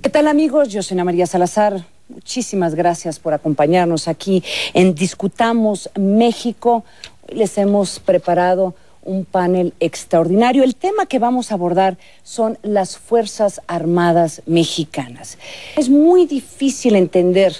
¿Qué tal, amigos? Yo soy Ana María Salazar. Muchísimas gracias por acompañarnos aquí en Discutamos México. Hoy les hemos preparado un panel extraordinario. El tema que vamos a abordar son las Fuerzas Armadas mexicanas. Es muy difícil entender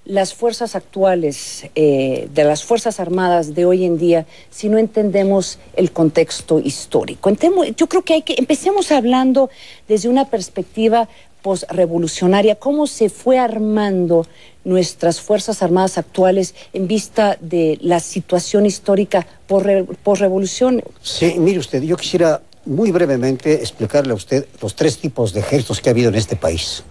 las fuerzas actuales de las Fuerzas Armadas de hoy en día si no entendemos el contexto histórico. Yo creo que empecemos hablando desde una perspectiva posrevolucionaria, cómo se fue armando nuestras Fuerzas Armadas actuales en vista de la situación histórica posrevolución. Sí, mire usted, yo quisiera muy brevemente explicarle a usted los tres tipos de ejércitos que ha habido en este país.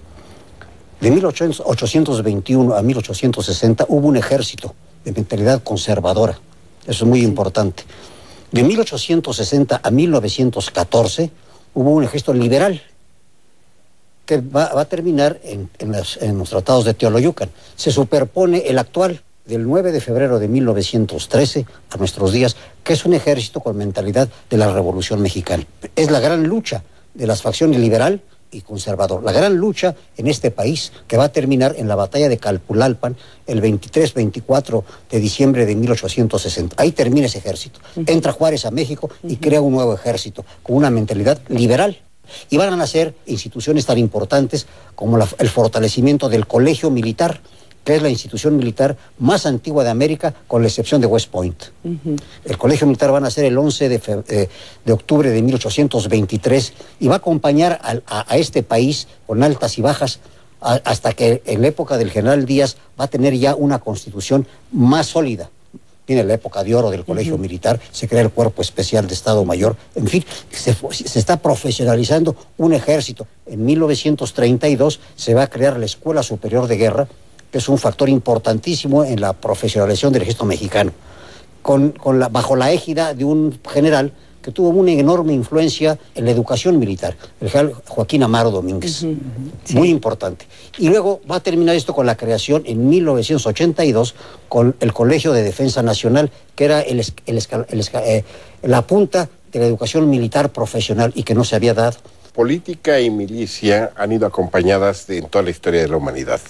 De 1821 a 1860 hubo un ejército de mentalidad conservadora, eso es muy importante. De 1860 a 1914 hubo un ejército liberal, que va a terminar en los tratados de Teoloyucan. Se superpone el actual, del 9 de febrero de 1913 a nuestros días, que es un ejército con mentalidad de la Revolución Mexicana. Es la gran lucha de las facciones liberal y conservador, la gran lucha en este país, que va a terminar en la batalla de Calpulalpan el 23-24 de diciembre de 1860. Ahí termina ese ejército. Entra Juárez a México y crea un nuevo ejército con una mentalidad liberal. Y van a nacer instituciones tan importantes como el fortalecimiento del Colegio Militar, que es la institución militar más antigua de América, con la excepción de West Point. El Colegio Militar va a nacer el 11 de octubre de 1823 y va a acompañar a este país con altas y bajas hasta que en la época del general Díaz va a tener ya una constitución más sólida. Viene la época de oro del Colegio Militar, se crea el Cuerpo Especial de Estado Mayor, en fin, se está profesionalizando un ejército. En 1932 se va a crear la Escuela Superior de Guerra, que es un factor importantísimo en la profesionalización del ejército mexicano, bajo la égida de un general que tuvo una enorme influencia en la educación militar, el general Joaquín Amaro Domínguez, sí. Muy importante. Y luego va a terminar esto con la creación en 1982 con el Colegio de Defensa Nacional, que era la punta de la educación militar profesional y que no se había dado. Política y milicia han ido acompañadas en toda la historia de la humanidad.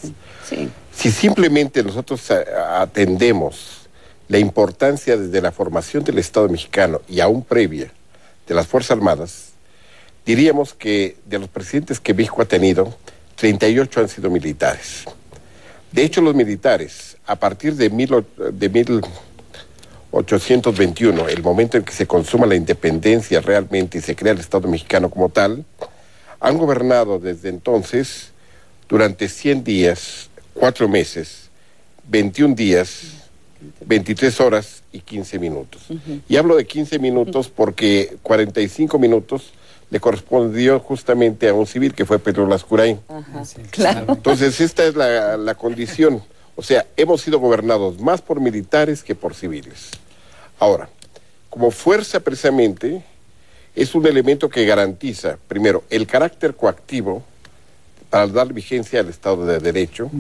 Sí. Si simplemente nosotros atendemos la importancia desde la formación del Estado mexicano y aún previa de las Fuerzas Armadas, diríamos que de los presidentes que México ha tenido, 38 han sido militares. De hecho, los militares, a partir de 1821, el momento en que se consuma la independencia realmente y se crea el Estado mexicano como tal, han gobernado desde entonces durante 100 días, 4 meses, 21 días, 23 horas y 15 minutos. Y hablo de 15 minutos porque 45 minutos le correspondió justamente a un civil que fue Pedro Lascurain. Sí, claro. Entonces esta es la condición. O sea, hemos sido gobernados más por militares que por civiles. Ahora, como fuerza precisamente, es un elemento que garantiza, primero, el carácter coactivo para dar vigencia al Estado de Derecho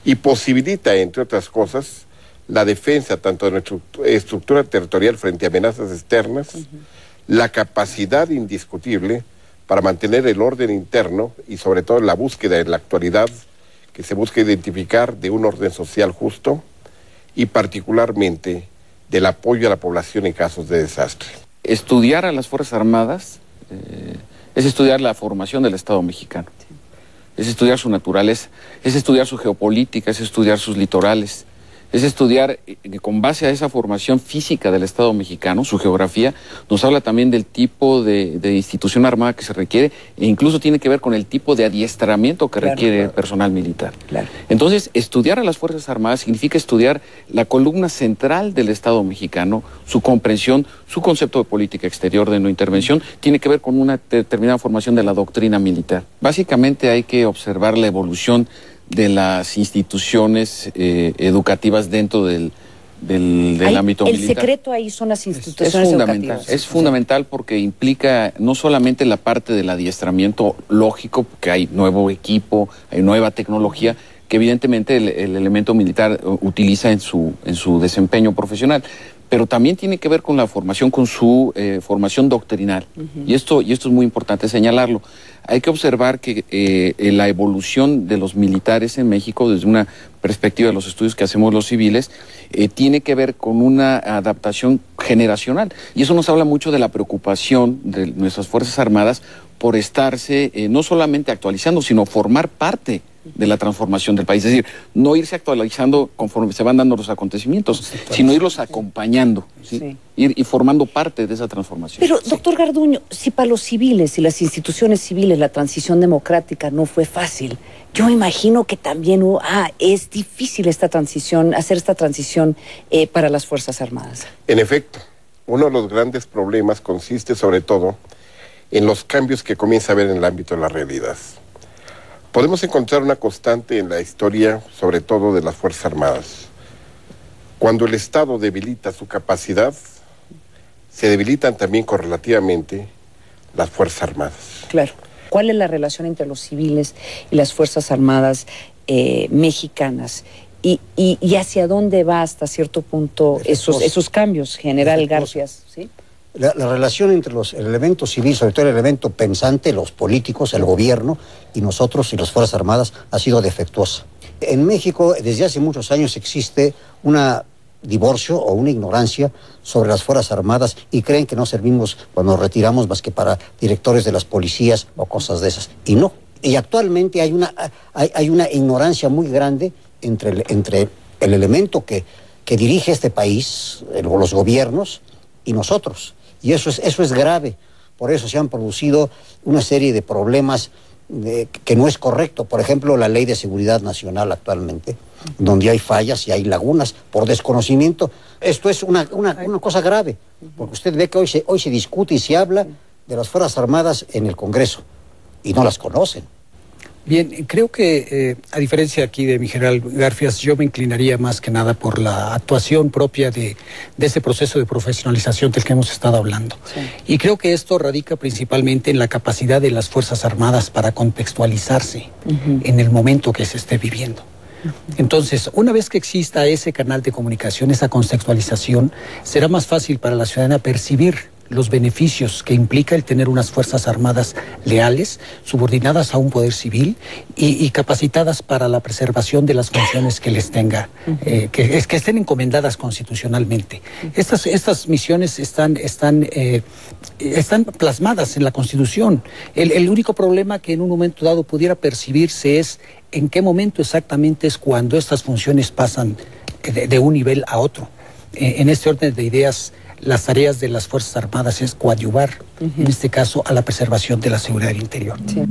y posibilita, entre otras cosas, la defensa tanto de nuestra estructura territorial frente a amenazas externas, la capacidad indiscutible para mantener el orden interno y sobre todo la búsqueda en la actualidad que se busca identificar de un orden social justo y particularmente del apoyo a la población en casos de desastre. Estudiar a las Fuerzas Armadas es estudiar la formación del Estado mexicano, es estudiar su naturaleza, es estudiar su geopolítica, es estudiar sus litorales, es estudiar, con base a esa formación física del Estado mexicano, su geografía, nos habla también del tipo de institución armada que se requiere e incluso tiene que ver con el tipo de adiestramiento que requiere el personal militar. Entonces, estudiar a las Fuerzas Armadas significa estudiar la columna central del Estado mexicano, su comprensión, su concepto de política exterior, de no intervención, tiene que ver con una determinada formación de la doctrina militar. Básicamente hay que observar la evolución de las instituciones educativas dentro del ámbito militar. El secreto ahí son las instituciones educativas. Es fundamental porque implica no solamente la parte del adiestramiento lógico, porque hay nuevo equipo, hay nueva tecnología, que evidentemente el elemento militar utiliza en su desempeño profesional, pero también tiene que ver con la formación, con su formación doctrinal. Y esto es muy importante señalarlo. Hay que observar que la evolución de los militares en México, desde una perspectiva de los estudios que hacemos los civiles, tiene que ver con una adaptación generacional. Y eso nos habla mucho de la preocupación de nuestras Fuerzas Armadas por estarse no solamente actualizando, sino formar parte de la transformación del país. Es decir, no irse actualizando conforme se van dando los acontecimientos, sino irlos acompañando, ¿sí? Sí. Ir y formando parte de esa transformación. Pero, doctor Garduño, si para los civiles y las instituciones civiles la transición democrática no fue fácil, yo imagino que también es difícil esta transición, hacer esta transición para las Fuerzas Armadas. En efecto, uno de los grandes problemas consiste sobre todo en los cambios que comienza a haber en el ámbito de la realidad. Podemos encontrar una constante en la historia, sobre todo de las Fuerzas Armadas. Cuando el Estado debilita su capacidad, se debilitan también correlativamente las Fuerzas Armadas. Claro. ¿Cuál es la relación entre los civiles y las Fuerzas Armadas mexicanas? ¿Y hacia dónde va hasta cierto punto esos cambios, General Garfias? ¿Sí? La relación entre el elemento civil, sobre todo el elemento pensante, los políticos, el gobierno y nosotros y las Fuerzas Armadas ha sido defectuosa. En México desde hace muchos años existe un divorcio o una ignorancia sobre las Fuerzas Armadas y creen que no servimos cuando nos retiramos más que para directores de las policías o cosas de esas. Y no. Y actualmente hay una ignorancia muy grande entre el elemento que dirige este país, los gobiernos, y nosotros. Y eso es grave. Por eso se han producido una serie de problemas que no es correcto. Por ejemplo, la Ley de Seguridad Nacional actualmente, donde hay fallas y hay lagunas por desconocimiento. Esto es una cosa grave, porque usted ve que hoy se discute y se habla de las Fuerzas Armadas en el Congreso, y no las conocen. Bien, creo que a diferencia aquí de mi general Garfias, yo me inclinaría más que nada por la actuación propia de ese proceso de profesionalización del que hemos estado hablando. Sí. Y creo que esto radica principalmente en la capacidad de las Fuerzas Armadas para contextualizarse en el momento que se esté viviendo. Entonces, una vez que exista ese canal de comunicación, esa contextualización, será más fácil para la ciudadanía percibir los beneficios que implica el tener unas Fuerzas Armadas leales, subordinadas a un poder civil y capacitadas para la preservación de las funciones que les tenga, que estén encomendadas constitucionalmente. Estas misiones están plasmadas en la Constitución. El único problema que en un momento dado pudiera percibirse es en qué momento exactamente es cuando estas funciones pasan de un nivel a otro. En este orden de ideas, las tareas de las Fuerzas Armadas es coadyuvar, en este caso, a la preservación de la seguridad del interior. Sí.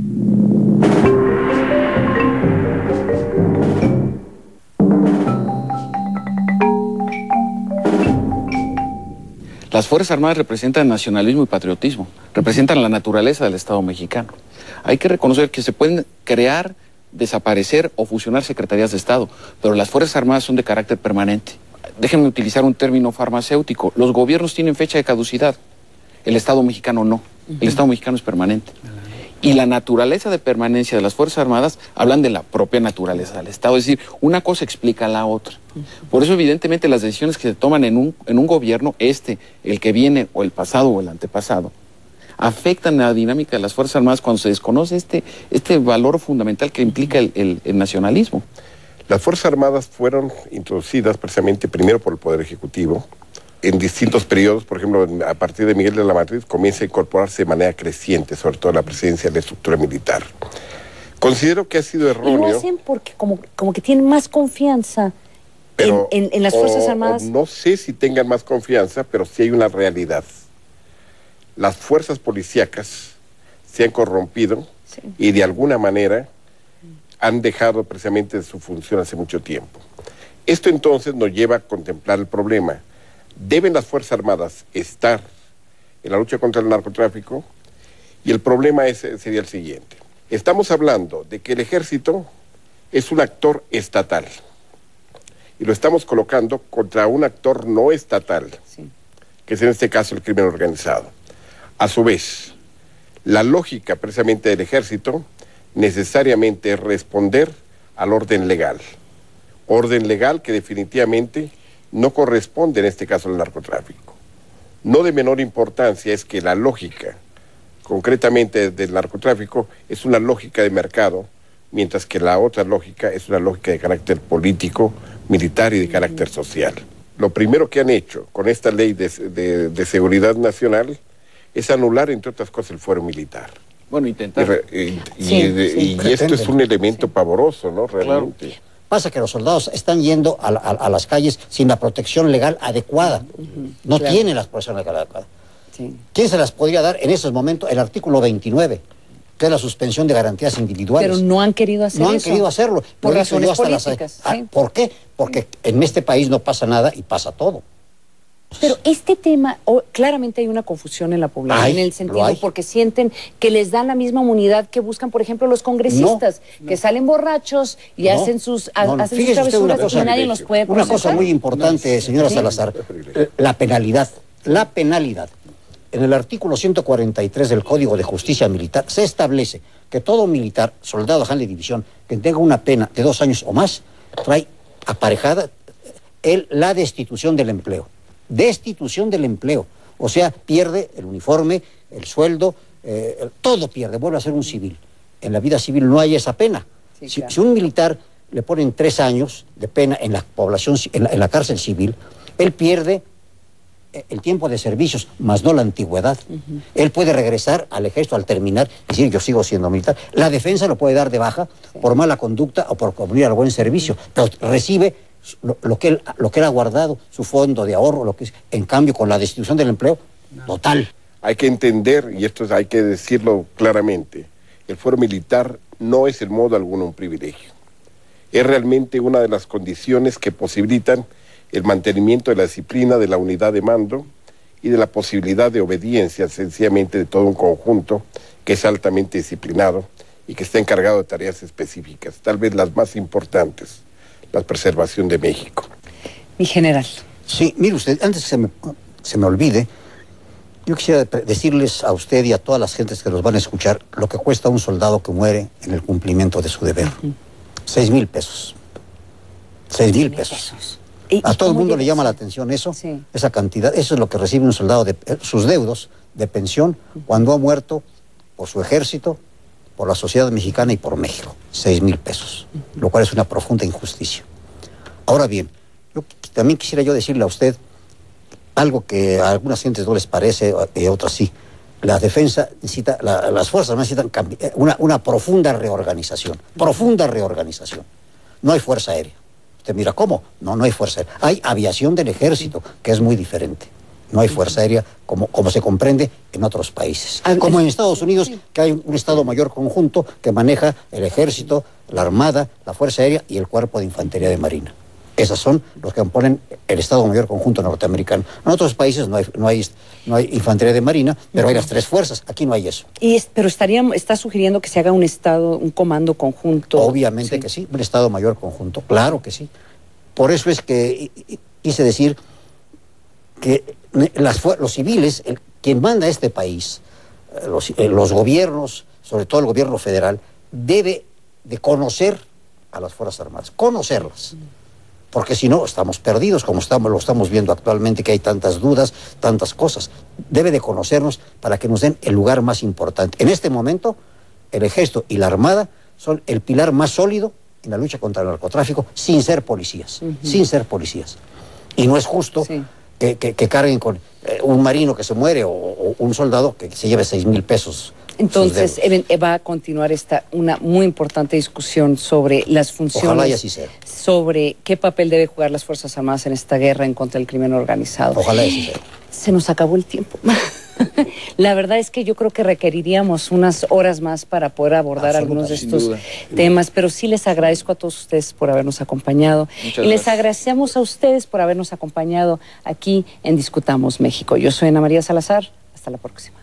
Las Fuerzas Armadas representan nacionalismo y patriotismo, representan la naturaleza del Estado mexicano. Hay que reconocer que se pueden crear, desaparecer o fusionar secretarías de Estado, pero las Fuerzas Armadas son de carácter permanente. Déjenme utilizar un término farmacéutico. Los gobiernos tienen fecha de caducidad, el Estado mexicano no. El Estado mexicano es permanente. Y la naturaleza de permanencia de las Fuerzas Armadas hablan de la propia naturaleza del Estado. Es decir, una cosa explica a la otra. Por eso, evidentemente, las decisiones que se toman en un gobierno, el que viene, o el pasado, o el antepasado, afectan la dinámica de las Fuerzas Armadas cuando se desconoce este valor fundamental que implica el nacionalismo. Las Fuerzas Armadas fueron introducidas precisamente primero por el Poder Ejecutivo. En distintos periodos, por ejemplo, a partir de Miguel de la Madrid, comienza a incorporarse de manera creciente, sobre todo la presencia de la estructura militar. Considero que ha sido erróneo. Y lo hacen porque como que tienen más confianza en las Fuerzas Armadas. No sé si tengan más confianza, pero sí hay una realidad. Las fuerzas policíacas se han corrompido y de alguna manera han dejado precisamente su función hace mucho tiempo. Esto entonces nos lleva a contemplar el problema. ¿Deben las Fuerzas Armadas estar en la lucha contra el narcotráfico? Y el problema sería el siguiente. Estamos hablando de que el ejército es un actor estatal y lo estamos colocando contra un actor no estatal, que es en este caso el crimen organizado. A su vez, la lógica precisamente del ejército necesariamente es responder al orden legal que definitivamente no corresponde en este caso al narcotráfico. No de menor importancia es que la lógica, concretamente del narcotráfico, es una lógica de mercado, mientras que la otra lógica es una lógica de carácter político, militar y de carácter social. Lo primero que han hecho con esta ley de seguridad nacional es anular, entre otras cosas, el fuero militar. Bueno, intentar. Y esto es un elemento pavoroso, ¿no? Realmente. Claro. Pasa que los soldados están yendo a las calles sin la protección legal adecuada. No tienen la protección legal adecuada. Sí. ¿Quién se las podría dar en esos momentos? El artículo 29, que es la suspensión de garantías individuales. Pero no han querido hacer eso. No han querido hacerlo. Por Lo hizo razones yo hasta políticas. Sí. ¿Por qué? Porque en este país no pasa nada y pasa todo. Pero este tema, claramente hay una confusión en la población, en el sentido porque sienten que les dan la misma inmunidad que buscan, por ejemplo, los congresistas, que salen borrachos y hacen sus travesuras y nadie los puede procesar. Una cosa muy importante, señora Salazar, la penalidad. La penalidad. En el artículo 143 del Código de Justicia Militar se establece que todo militar, soldado, agente de división, que tenga una pena de 2 años o más, trae aparejada la destitución del empleo. Destitución del empleo. O sea, pierde el uniforme, el sueldo, todo pierde, vuelve a ser un civil. En la vida civil no hay esa pena. Sí, claro. Si un militar le ponen 3 años de pena en la población, en la cárcel civil, él pierde el tiempo de servicios, más no la antigüedad. Él puede regresar al ejército al terminar y decir, yo sigo siendo militar. La defensa lo puede dar de baja por mala conducta o por cumplir al buen servicio, pero recibe lo que él ha guardado, su fondo de ahorro, lo que es. En cambio, con la destitución del empleo, total. Hay que entender, y esto hay que decirlo claramente, el fuero militar no es en modo alguno un privilegio. Es realmente una de las condiciones que posibilitan el mantenimiento de la disciplina de la unidad de mando y de la posibilidad de obediencia, sencillamente, de todo un conjunto que es altamente disciplinado y que está encargado de tareas específicas, tal vez las más importantes, la preservación de México. Mi general. Sí, mire usted, antes que se me olvide, yo quisiera decirles a usted y a todas las gentes que los van a escuchar lo que cuesta un soldado que muere en el cumplimiento de su deber. 6,000 pesos. 6,000 pesos. A todo el mundo le llama la atención eso, esa cantidad. Eso es lo que recibe un soldado de sus deudos de pensión cuando ha muerto por su ejército, por la sociedad mexicana y por México. 6,000 pesos, lo cual es una profunda injusticia. Ahora bien, también quisiera yo decirle a usted algo que a algunas gentes no les parece y a otras sí. La defensa necesita, las fuerzas armadas necesitan una profunda reorganización. Profunda reorganización. No hay fuerza aérea. Usted mira, ¿cómo? No hay fuerza aérea. Hay aviación del ejército, que es muy diferente. No hay fuerza aérea como se comprende en otros países. Como en Estados Unidos, que hay un Estado Mayor Conjunto que maneja el ejército, la armada, la fuerza aérea y el cuerpo de infantería de marina. Esos son los que componen el Estado Mayor Conjunto norteamericano. En otros países no hay infantería de marina, pero hay las 3 fuerzas. Aquí no hay eso. Pero está sugiriendo que se haga un comando conjunto. Obviamente que sí, un Estado Mayor Conjunto, claro que sí. Por eso es que quise decir que los civiles, quien manda a este país, los gobiernos, sobre todo el gobierno federal, debe de conocer a las Fuerzas Armadas, conocerlas. Porque si no, estamos perdidos, como lo estamos viendo actualmente, que hay tantas dudas, tantas cosas. Debe de conocernos para que nos den el lugar más importante. En este momento, el Ejército y la Armada son el pilar más sólido en la lucha contra el narcotráfico, sin ser policías, sin ser policías. Y no es justo que carguen con un marino que se muere o un soldado que se lleve 6,000 pesos. Entonces, va a continuar una muy importante discusión sobre las funciones. Ojalá y así sea. Sobre qué papel debe jugar las Fuerzas Armadas en esta guerra en contra del crimen organizado. Ojalá y así sea. Se nos acabó el tiempo. La verdad es que yo creo que requeriríamos unas horas más para poder abordar algunos de estos temas, pero sí les agradezco a todos ustedes por habernos acompañado. Y les agradecemos a ustedes por habernos acompañado aquí en Discutamos México. Yo soy Ana María Salazar. Hasta la próxima.